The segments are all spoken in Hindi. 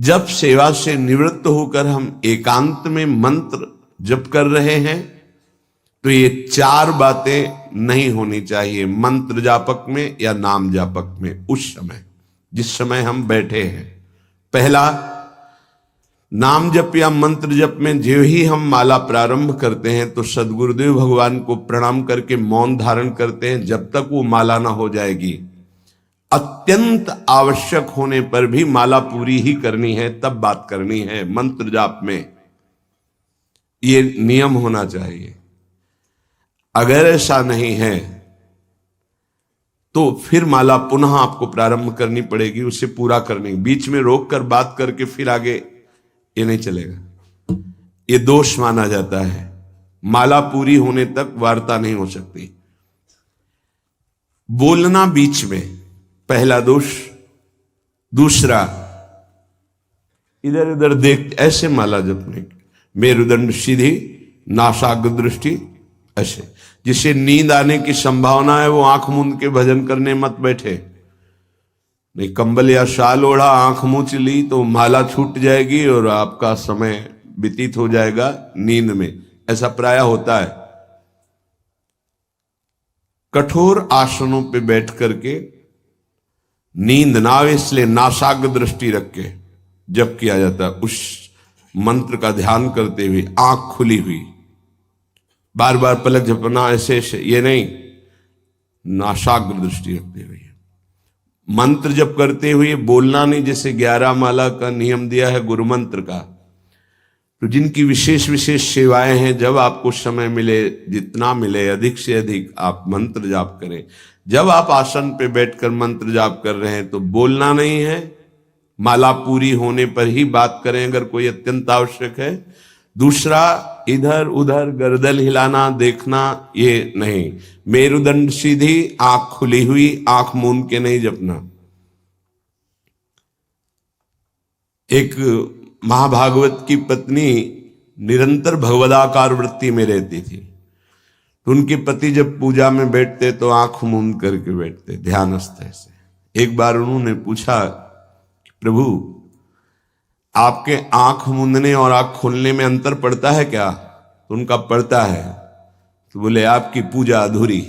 जब सेवा से निवृत्त होकर हम एकांत में मंत्र जप कर रहे हैं तो ये चार बातें नहीं होनी चाहिए मंत्र जापक में या नाम जापक में। उस समय जिस समय हम बैठे हैं, पहला, नाम जप या मंत्र जप में जो ही हम माला प्रारंभ करते हैं तो सदगुरुदेव भगवान को प्रणाम करके मौन धारण करते हैं जब तक वो माला ना हो जाएगी। अत्यंत आवश्यक होने पर भी माला पूरी ही करनी है, तब बात करनी है मंत्र जाप में। ये नियम होना चाहिए। अगर ऐसा नहीं है तो फिर माला पुनः आपको प्रारंभ करनी पड़ेगी, उसे पूरा करने। बीच में रोक कर बात करके फिर आगे, ये नहीं चलेगा। ये दोष माना जाता है। माला पूरी होने तक वार्ता नहीं हो सकती। बोलना बीच में, पहला दोष। दूसरा, इधर उधर देख ऐसे माला जपने, मेरुदंड सीधी, नासाग्र दृष्टि ऐसे। जिसे नींद आने की संभावना है वो आंख मूंद के भजन करने मत बैठे। नहीं, कंबल या शाल ओढ़ा, आंख मूंछ ली तो माला छूट जाएगी और आपका समय व्यतीत हो जाएगा नींद में। ऐसा प्राय होता है। कठोर आसनों पे बैठ करके नींद ना आवे इसलिए नासाग्र दृष्टि रख के जप किया जाता है। उस मंत्र का ध्यान करते हुए आंख खुली हुई, बार बार पलक झपना ऐसे ऐसे, ये नहीं, नासाग्र दृष्टि रखते हुए मंत्र जप करते हुए बोलना नहीं। जैसे 11 माला का नियम दिया है गुरु मंत्र का, तो जिनकी विशेष विशेष सेवाएं हैं, जब आपको समय मिले, जितना मिले अधिक से अधिक आप मंत्र जाप करें। जब आप आसन पे बैठकर मंत्र जाप कर रहे हैं तो बोलना नहीं है, माला पूरी होने पर ही बात करें अगर कोई अत्यंत आवश्यक है। दूसरा, इधर उधर गर्दन हिलाना, देखना, ये नहीं। मेरुदंड सीधी, आंख खुली हुई, आंख मूंद के नहीं जपना। एक महाभागवत की पत्नी निरंतर भगवदाकार वृत्ति में रहती थी, तो उनके पति जब पूजा में बैठते तो आंख मूंद करके बैठते ध्यानस्थ से। एक बार उन्होंने पूछा, प्रभु आपके आंख मूंदने और आंख खोलने में अंतर पड़ता है क्या? तो उनका पड़ता है। तो बोले आपकी पूजा अधूरी।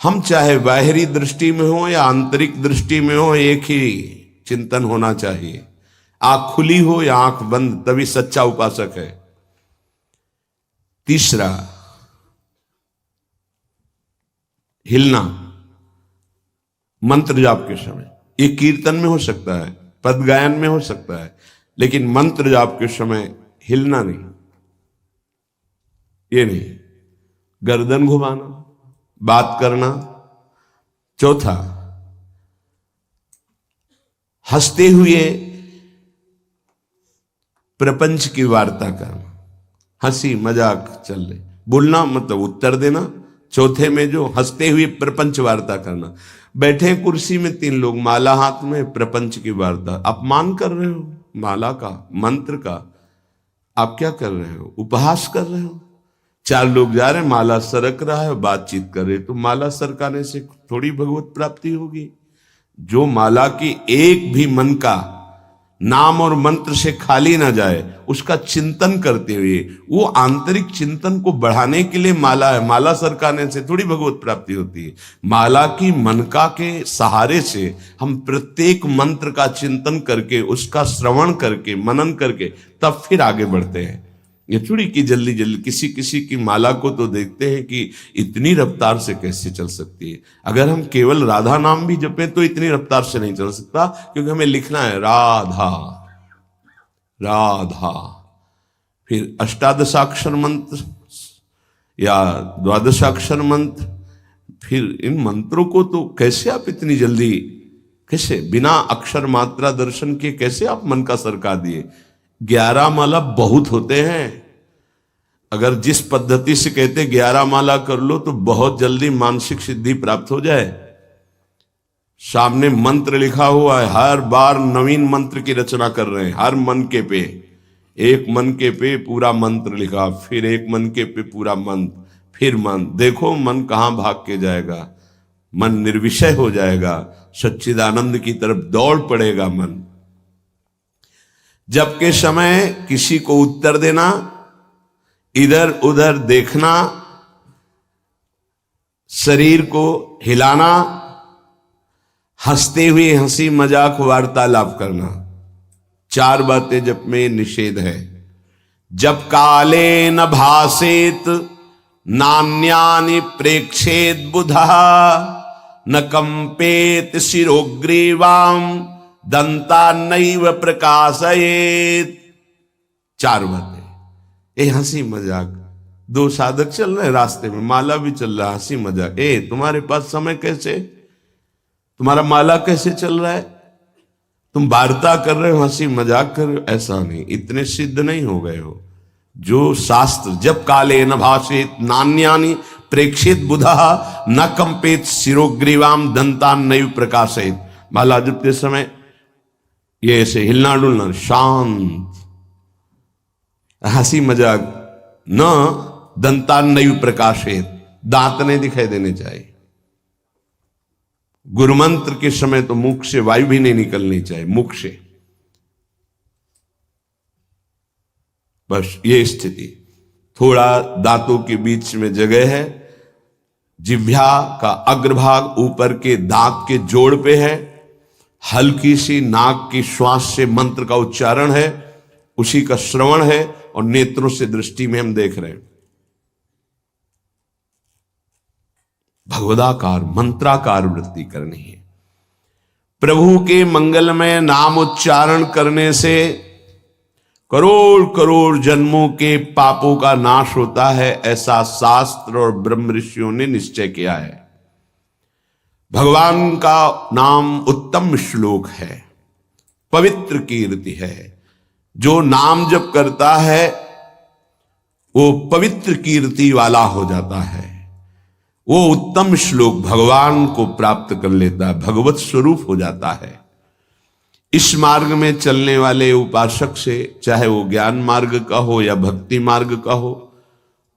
हम चाहे बाहरी दृष्टि में हो या आंतरिक दृष्टि में हो, एक ही चिंतन होना चाहिए। आंख खुली हो या आंख बंद, तभी सच्चा उपासक है। तीसरा, हिलना मंत्र जाप के समय। ये कीर्तन में हो सकता है, पद गायन में हो सकता है, लेकिन मंत्र जाप के समय हिलना नहीं, ये नहीं। गर्दन घुमाना, बात करना। चौथा, हंसते हुए प्रपंच की वार्ता करना, हंसी मजाक चल रही, बोलना मतलब उत्तर देना। चौथे में जो हंसते हुए प्रपंच वार्ता करना। बैठे कुर्सी में 3 लोग, माला हाथ में, प्रपंच की वार्ता। अपमान कर रहे हो माला का, मंत्र का। आप क्या कर रहे हो? उपहास कर रहे हो। 4 लोग जा रहे हैं, माला सरक रहा है, बातचीत कर रहे, तो माला सरकाने से थोड़ी भगवत प्राप्ति होगी। जो माला की एक भी मन का नाम और मंत्र से खाली ना जाए, उसका चिंतन करते हुए, वो आंतरिक चिंतन को बढ़ाने के लिए माला है। माला सरकाने से थोड़ी भगवत प्राप्ति होती है। माला की मनका के सहारे से हम प्रत्येक मंत्र का चिंतन करके, उसका श्रवण करके, मनन करके, तब फिर आगे बढ़ते हैं। ये थोड़ी कि जल्दी जल्दी। किसी किसी की माला को तो देखते हैं कि इतनी रफ्तार से कैसे चल सकती है। अगर हम केवल राधा नाम भी जपें तो इतनी रफ्तार से नहीं चल सकता, क्योंकि हमें लिखना है राधा राधा। फिर अष्टादशाक्षर मंत्र या 12 मंत्र, फिर इन मंत्रों को तो कैसे आप इतनी जल्दी, कैसे बिना अक्षर मात्रा दर्शन के कैसे आप मन का सरका दिए? 11 माला बहुत होते हैं। अगर जिस पद्धति से कहते 11 माला कर लो तो बहुत जल्दी मानसिक सिद्धि प्राप्त हो जाए। सामने मंत्र लिखा हुआ है, हर बार नवीन मंत्र की रचना कर रहे हैं। हर मन के पे, एक मन के पे पूरा मंत्र लिखा, फिर एक मन के पे पूरा मंत्र, फिर मन। देखो मन कहां भाग के जाएगा। मन निर्विषय हो जाएगा, सच्चिदानंद की तरफ दौड़ पड़ेगा मन। जब के समय किसी को उत्तर देना, इधर उधर देखना, शरीर को हिलाना, हंसते हुए हंसी मजाक वार्तालाप करना, 4 बातें जब में निषेध है। जब काले न भासेत नान्यानि प्रेक्षेत बुधा न कंपेत शिरोग्रीवाम दंता नैव प्रकाशयेत। 4 बातें। ये हंसी मजाक, 2 साधक चल रहे रास्ते में, माला भी चल रहा, हंसी मजाक। तुम्हारे पास समय कैसे, तुम्हारा माला कैसे चल रहा है, तुम वार्ता कर रहे हो, हंसी मजाक कर रहे हो, ऐसा नहीं, इतने सिद्ध नहीं हो गए हो। जो शास्त्र जब काले न भाषेत नान्यानि प्रेक्षित बुधा न कंपेत शिरोग्रीवाम दंतान नैव प्रकाशयेत। माला जपते समय ये ऐसे हिलना डुलना, शांत, हंसी मजाक, न दंतान नैव प्रकाशयेत, दांत नहीं दिखाई देने चाहिए। गुरु मंत्र के समय तो मुख से वायु भी नहीं निकलनी चाहिए, मुख से। बस ये स्थिति, थोड़ा दांतों के बीच में जगह है, जिह्वा का अग्रभाग ऊपर के दांत के जोड़ पे है, हल्की सी नाक की श्वास से मंत्र का उच्चारण है, उसी का श्रवण है, और नेत्रों से दृष्टि में हम देख रहे हैं। भगवदाकार मंत्राकार वृत्ति करनी है। प्रभु के मंगलमय नाम उच्चारण करने से करोड़ करोड़ जन्मों के पापों का नाश होता है, ऐसा शास्त्र और ब्रह्म ऋषियों ने निश्चय किया है। भगवान का नाम उत्तम श्लोक है, पवित्र कीर्ति है। जो नाम जप करता है वो पवित्र कीर्ति वाला हो जाता है, वो उत्तम श्लोक भगवान को प्राप्त कर लेता है, भगवत स्वरूप हो जाता है। इस मार्ग में चलने वाले उपासक से, चाहे वो ज्ञान मार्ग का हो या भक्ति मार्ग का हो,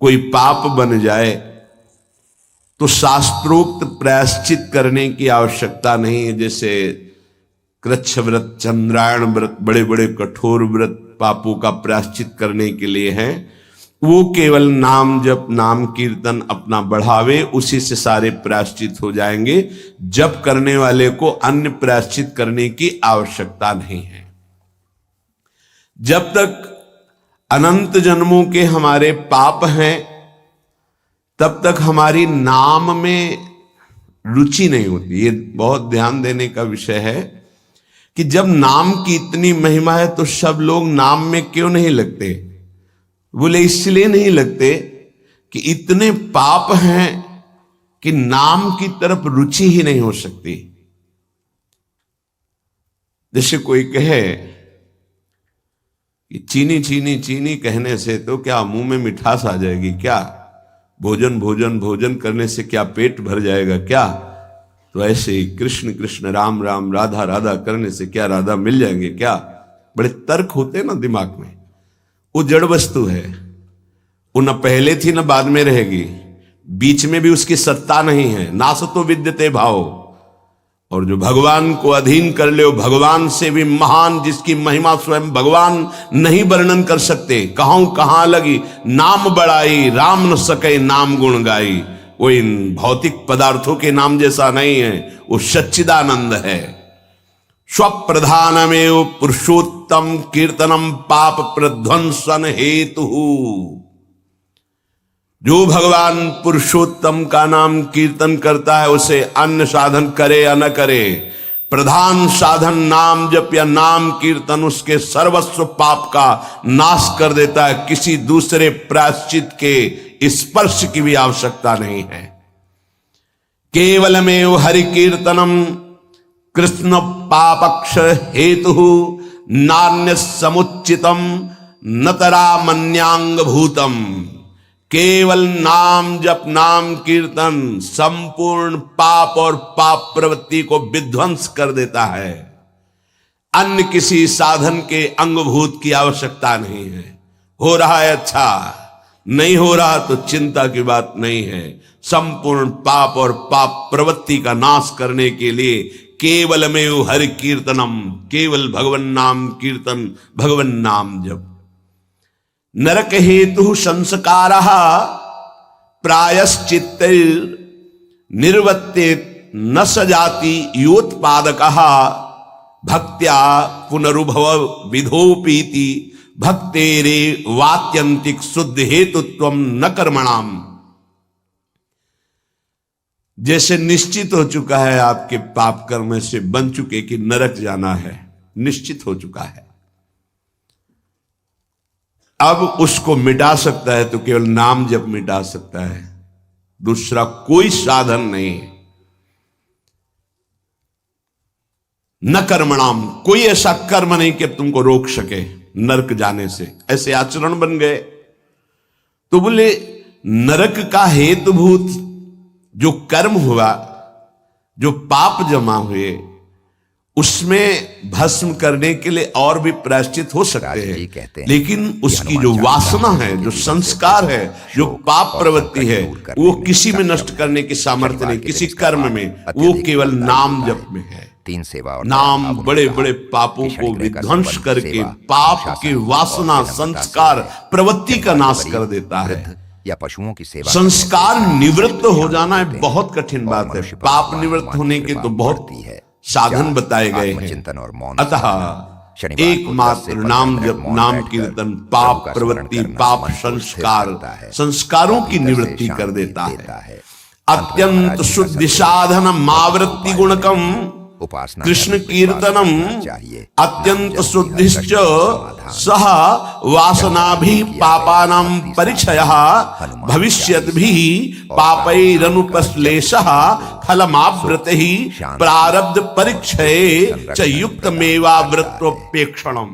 कोई पाप बन जाए तो शास्त्रोक्त प्रायश्चित करने की आवश्यकता नहीं है। जैसे कृच्छ व्रत, चंद्रायण व्रत, बड़े बड़े कठोर व्रत पापों का प्रायश्चित करने के लिए हैं, वो केवल नाम जप, नाम कीर्तन अपना बढ़ावे, उसी से सारे प्रायश्चित हो जाएंगे। जप करने वाले को अन्य प्रायश्चित करने की आवश्यकता नहीं है। जब तक अनंत जन्मों के हमारे पाप हैं, तब तक हमारी नाम में रुचि नहीं होती। ये बहुत ध्यान देने का विषय है कि जब नाम की इतनी महिमा है तो सब लोग नाम में क्यों नहीं लगते? बोले इसलिए नहीं लगते कि इतने पाप हैं कि नाम की तरफ रुचि ही नहीं हो सकती। जैसे कोई कहे कि चीनी चीनी चीनी कहने से तो क्या मुंह में मिठास आ जाएगी क्या? भोजन भोजन भोजन करने से क्या पेट भर जाएगा क्या? तो ऐसे ही कृष्ण कृष्ण राम राम राधा राधा करने से क्या राधा मिल जाएंगे क्या? बड़े तर्क होते हैं ना दिमाग में। वो जड़ वस्तु है, वो न पहले थी न बाद में रहेगी, बीच में भी उसकी सत्ता नहीं है। नासतो विद्यते भाव। और जो भगवान को अधीन कर ले, भगवान से भी महान, जिसकी महिमा स्वयं भगवान नहीं वर्णन कर सकते। कहूं कहां लगी नाम बड़ाई, राम न सके नाम गुण गाई। वो इन भौतिक पदार्थों के नाम जैसा नहीं है, वो सच्चिदानंद है। स्वप्रधानमेव पुरुषोत्तम कीर्तनम पाप प्रध्वंसन हेतु। जो भगवान पुरुषोत्तम का नाम कीर्तन करता है, उसे अन्य साधन करे या न करे, प्रधान साधन नाम जप या नाम कीर्तन उसके सर्वस्व पाप का नाश कर देता है। किसी दूसरे प्रायश्चित के स्पर्श की भी आवश्यकता नहीं है। केवलमेव हरि कीर्तनम कृष्ण पापक्ष हेतु नान्य समुचितम नतरा मन्यांग भूतम। केवल नाम जप नाम कीर्तन संपूर्ण पाप और पाप प्रवृत्ति को विध्वंस कर देता है। अन्य किसी साधन के अंगभूत की आवश्यकता नहीं है। हो रहा है अच्छा, नहीं हो रहा तो चिंता की बात नहीं है। संपूर्ण पाप और पाप प्रवृत्ति का नाश करने के लिए केवलमेव हरि कीर्तनम, केवल भगवन नाम कीर्तन, भगवन नाम जप। नरक हेतु संस्कारः प्रायश्चित्त निर्वत्ते न सजाति योत्पादकः भक्त्या पुनरुभव विधोपीति भक्तेरे वात्यंतिक शुद्ध हेतुत्वम न कर्मणाम। जैसे निश्चित हो चुका है आपके पाप कर्म से बन चुके कि नरक जाना है, निश्चित हो चुका है, अब उसको मिटा सकता है तो केवल नाम जप मिटा सकता है, दूसरा कोई साधन नहीं। न कर्मणाम, कोई ऐसा कर्म नहीं कि तुमको रोक सके नरक जाने से, ऐसे आचरण बन गए। तो बोले नरक का हेतुभूत जो कर्म हुआ, जो पाप जमा हुए, उसमें भस्म करने के लिए और भी प्रायश्चित हो सकते हैं, लेकिन उसकी जो वासना है, जो संस्कार है, जो पाप प्रवृत्ति है, वो किसी में नष्ट करने की सामर्थ्य नहीं, किसी कर्म में, वो केवल नाम जप में है। नाम बड़े बड़े पापों को विध्वंस करके पाप की वासना, संस्कार, प्रवृत्ति का नाश कर देता है। या पशुओं की सेवा, संस्कार निवृत्त हो जाना है बहुत कठिन बात है, पाप निवृत्त होने के तो बहुत साधन बताए गए हैं। अतः एकमात्र नाम जप, नाम कीर्तन पाप प्रवृत्ति, पाप संस्कार, संस्कारों की निवृत्ति कर देता है। अत्यंत शुद्धि साधन मावृत्ति गुणकम कृष्ण कीर्तनम अत्यंत शुद्धिश्च सह वासनाभि पापानां परिक्षयः भविष्यद्भिः पापैरनुपश्लेषः फलमावृतिः प्रारब्ध परिक्षये च युक्तमेवावृत्तोपेक्षणम्।